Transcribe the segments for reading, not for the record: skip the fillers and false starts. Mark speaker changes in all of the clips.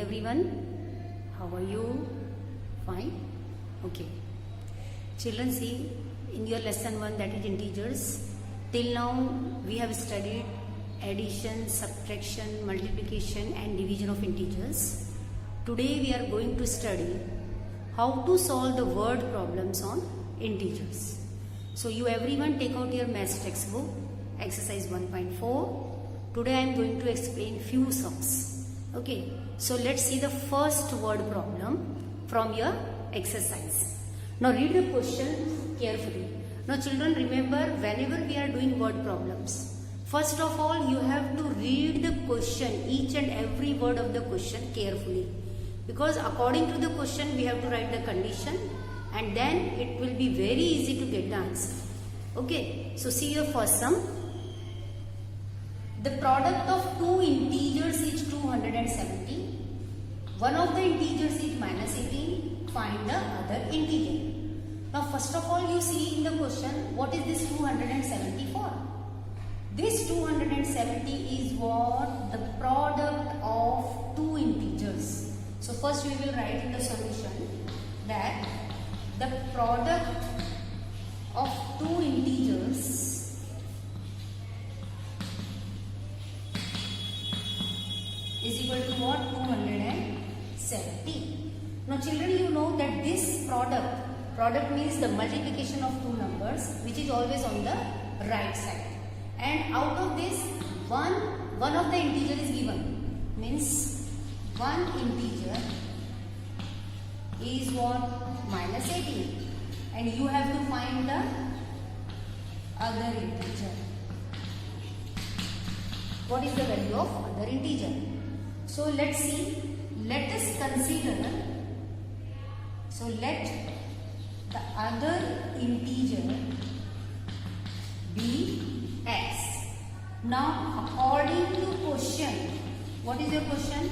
Speaker 1: everyone. How are you? Fine? Okay. Children, see in your lesson 1, that is integers. Till now we have studied addition, subtraction, multiplication and division of integers. Today we are going to study how to solve the word problems on integers. So you everyone take out your maths textbook, exercise 1.4. Today I am going to explain few sums. Okay, so let's see the first word problem from your exercise. Now read the question carefully. Now children, remember, whenever we are doing word problems, first of all you have to read the question, each and every word of the question carefully, because according to the question we have to write the condition and then it will be very easy to get the answer. Okay, so see your first sum. The product of two integers is 270. One of the integers is minus 18. Find the other integer. Now first of all you see in the question, what is this 270 for? This 270 is what? The product of two integers. So first we will write in the solution that the product of two integers is equal to what? 270. Now children, you know that this product means the multiplication of two numbers, which is always on the right side. And out of this, one of the integer is given. Means one integer is what? Minus 18. And you have to find the other integer. What is the value of other integer? So let's see. Let us consider. So let the other integer be x. Now according to question, what is your question?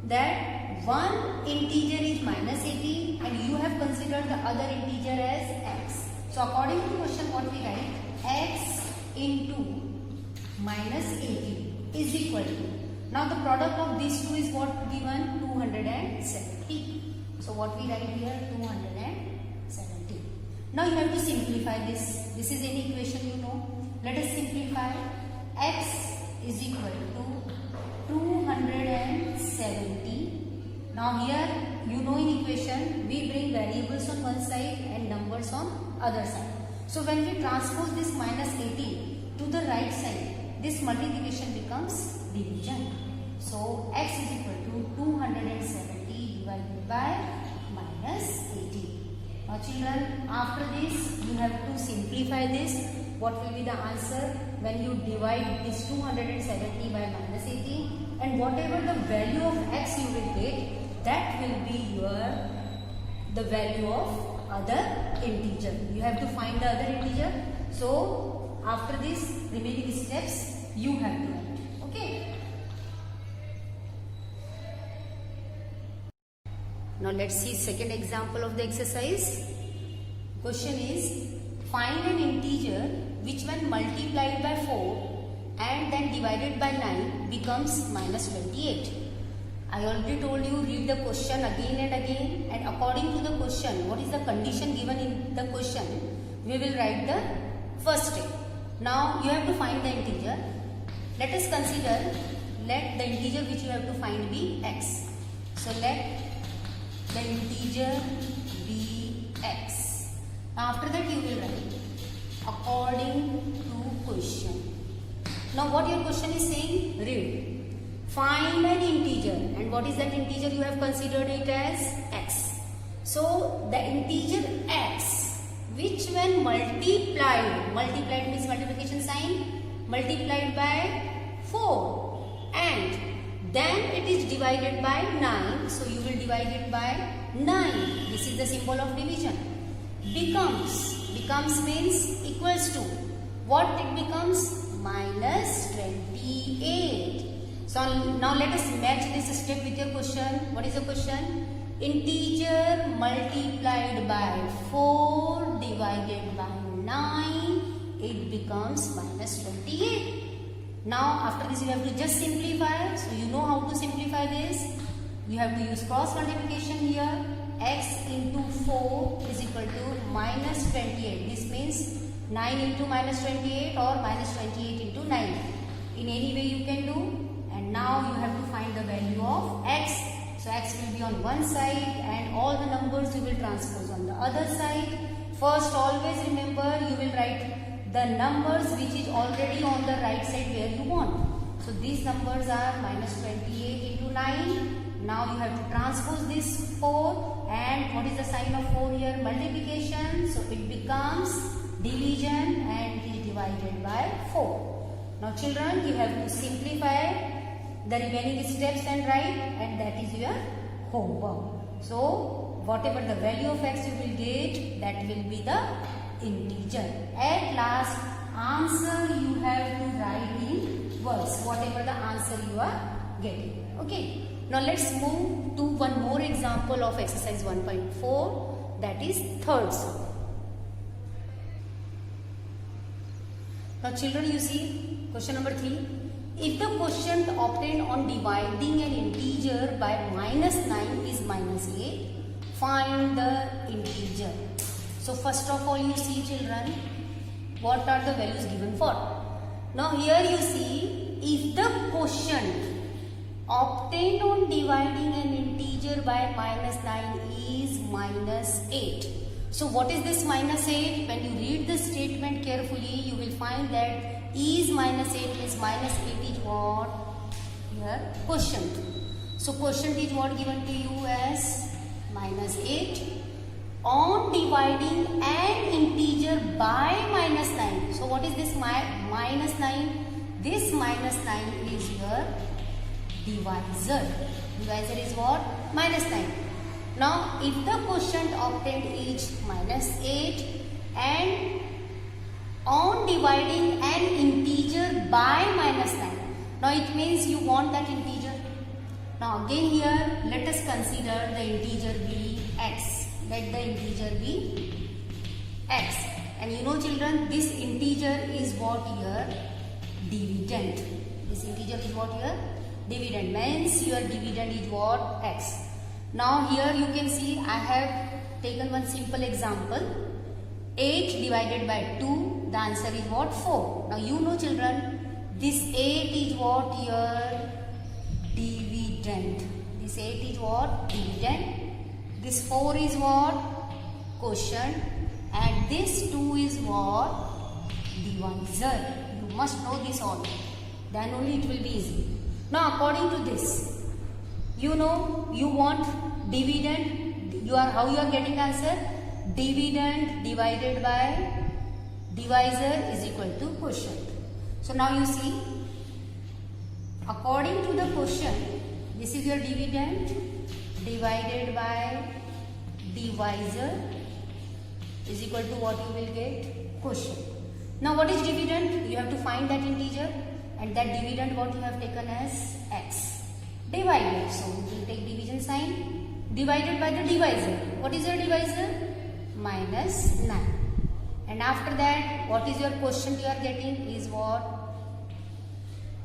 Speaker 1: That one integer is minus 18 and you have considered the other integer as x. So according to question, what we write? X into minus 18 is equal to. Now the product of these two is what given? 270. So what we write here? 270. Now you have to simplify this. This is any equation you know. Let us simplify. X is equal to 270. Now here you know in equation we bring variables on one side and numbers on other side. So when we transpose this minus 18 to the right side, this multiplication becomes division. So x is equal to 270 divided by minus 18. Now children, after this you have to simplify this. What will be the answer when you divide this 270 by minus 18, and whatever the value of x you will get, that will be the value of other integer. You have to find the other integer. So after this remaining steps you have to write. Okay. Now let's see second example of the exercise. Question is, find an integer which when multiplied by 4 and then divided by 9 becomes minus 28. I already told you, read the question again and again, and according to the question, what is the condition given in the question, we will write the first step. Now you have to find the integer. Let us consider, let the integer which you have to find be x. So let the integer be x. Now after that you will write according to question. Now what your question is saying? Read. Find an integer, and what is that integer? You have considered it as x. So the integer x, which when multiplied means multiplication sign, multiplied by 4 and then it is divided by 9, so you will divide it by 9. This is the symbol of division. Becomes means equals to. What it becomes? Minus 28. So now let us match this step with your question. What is the question? Integer multiplied by 4 divided by 9, it becomes minus 28. Now after this you have to just simplify. So you know how to simplify this. you have to use cross multiplication here. X into 4 is equal to minus 28. This means 9 into minus 28 or minus 28 into 9. In any way you can do. And now you have to find the value of x. So x will be on one side and all the numbers you will transpose on the other side. First, always remember you will write the numbers which is already on the right side where you want. So these numbers are minus 28 into 9. Now you have to transpose this 4, and what is the sign of 4 here? Multiplication. So it becomes division and it is divided by 4. Now children, you have to simplify the remaining steps and write, and that is your homework. So whatever the value of x you will get, that will be the integer. At last, answer you have to write in words, whatever the answer you are getting. Okay. Now let's move to one more example of exercise 1.4, that is third sum. Now children, you see question number 3. If the quotient obtained on dividing an integer by minus 9 is minus 8, find the integer. So first of all, you see children, what are the values given for? Now here you see, if the quotient obtained on dividing an integer by minus 9 is minus 8. So what is this minus 8? When you read the statement carefully, you will find that is minus 8 means minus 8 is what? Here quotient. So quotient is what given to you as minus 8 on dividing an integer by minus 9. So what is this minus 9? This minus 9 is your divisor. Divisor is what? Minus 9. Now if the quotient obtained is minus 8 and on dividing an integer by minus 9. Now it means you want that integer. Now again here let us consider the integer be x. Let the integer be x. And you know children, this integer is what here? Dividend. This integer is what here? Dividend. Means your dividend is what? X. Now here you can see I have taken one simple example. 8 divided by 2, the answer is what? 4. Now you know children, this 8 is what? Your dividend. This 8 is what? Dividend. This 4 is what? Quotient. And this 2 is what? Divisor. You must know this all. Then only it will be easy. Now according to this, you know you want dividend. How you are getting answer? Dividend divided by divisor is equal to quotient. So now you see, according to the quotient, this is your dividend divided by divisor is equal to what you will get? Quotient. Now what is dividend? You have to find that integer, and that dividend what you have taken as x. Divided. So we will take division sign. Divided by the divisor. What is your divisor? Minus 9. And after that, what is your quotient you are getting is what?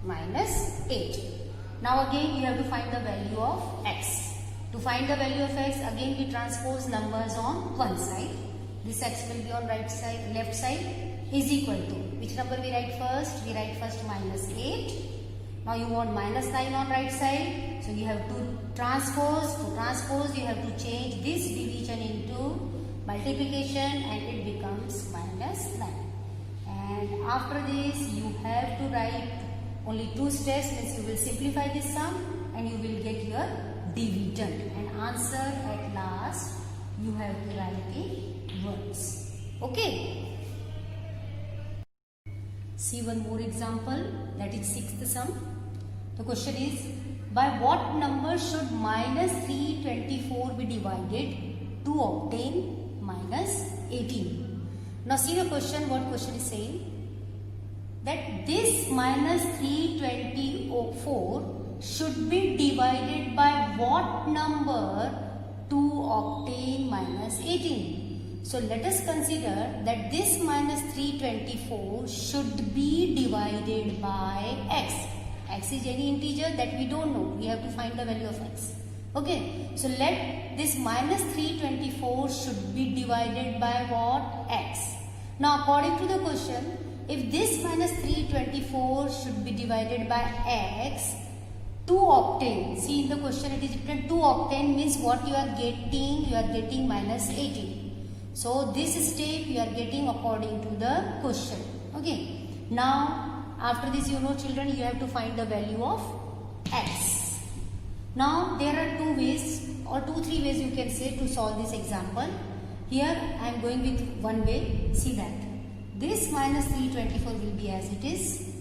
Speaker 1: Minus 8. Now again you have to find the value of x. To find the value of x, again we transpose numbers on one side. This x will be on right side, left side is equal to, which number we write first? We write first minus 8. Now you want minus 9 on right side. So you have to transpose. To transpose you have to change this division into multiplication and it becomes minus 9. And after this you have to write only 2 steps, means you will simplify this sum and you will get your dividend. And answer at last you have to write in words. Okay. See one more example, that is 6th sum. The question is, by what number should minus 324 be divided to obtain minus 18? Now see the question, what question is saying? That this minus 324 should be divided by what number to obtain minus 18? So let us consider that this minus 324 should be divided by x. X is any integer that we don't know. We have to find the value of x. Okay, so let this minus 324 should be divided by what? X. Now according to the question, if this minus 324 should be divided by X, to obtain, see in the question it is written to obtain means what you are getting minus 18. So this step you are getting according to the question. Okay. Now after this, you know children, you have to find the value of X. Now there are two ways or three ways you can say to solve this example. Here I am going with one way. See that this minus 324 will be as it is.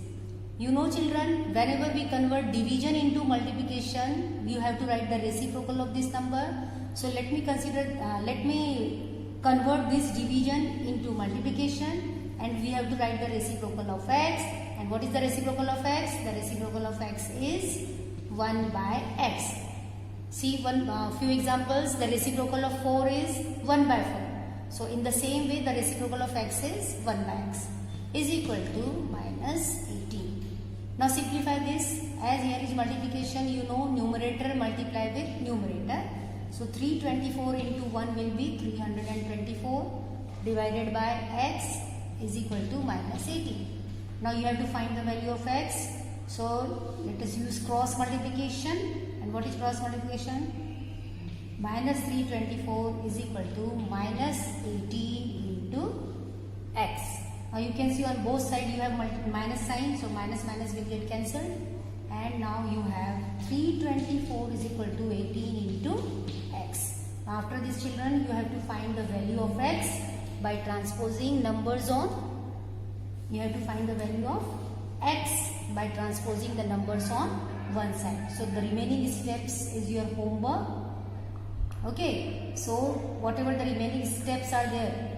Speaker 1: You know children, whenever we convert division into multiplication, you have to write the reciprocal of this number. So let me convert this division into multiplication, and we have to write the reciprocal of X. And what is the reciprocal of X? The reciprocal of X is 1 by X. See few examples. The reciprocal of 4 is 1 by 4. So in the same way, the reciprocal of X is 1 by X is equal to minus 18. Now simplify this. As here is multiplication, you know numerator multiply with numerator. So 324 into 1 will be 324 divided by X is equal to minus 18. Now you have to find the value of X. So let us use cross multiplication. And what is cross multiplication? Minus 324 is equal to minus 18 into X. Now you can see on both sides you have minus sign, so minus minus will get cancelled, and now you have 324 is equal to 18 into X. Now after this children, you have to find the value of X by transposing numbers on. You have to find the value of X by transposing the numbers on one side. So the remaining steps is your homework. Okay, so whatever the remaining steps are there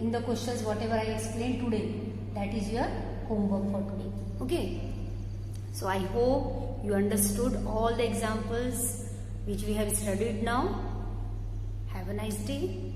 Speaker 1: in the questions, whatever I explained today, that is your homework for today. Okay, so I hope you understood all the examples which we have studied now. Have a nice day.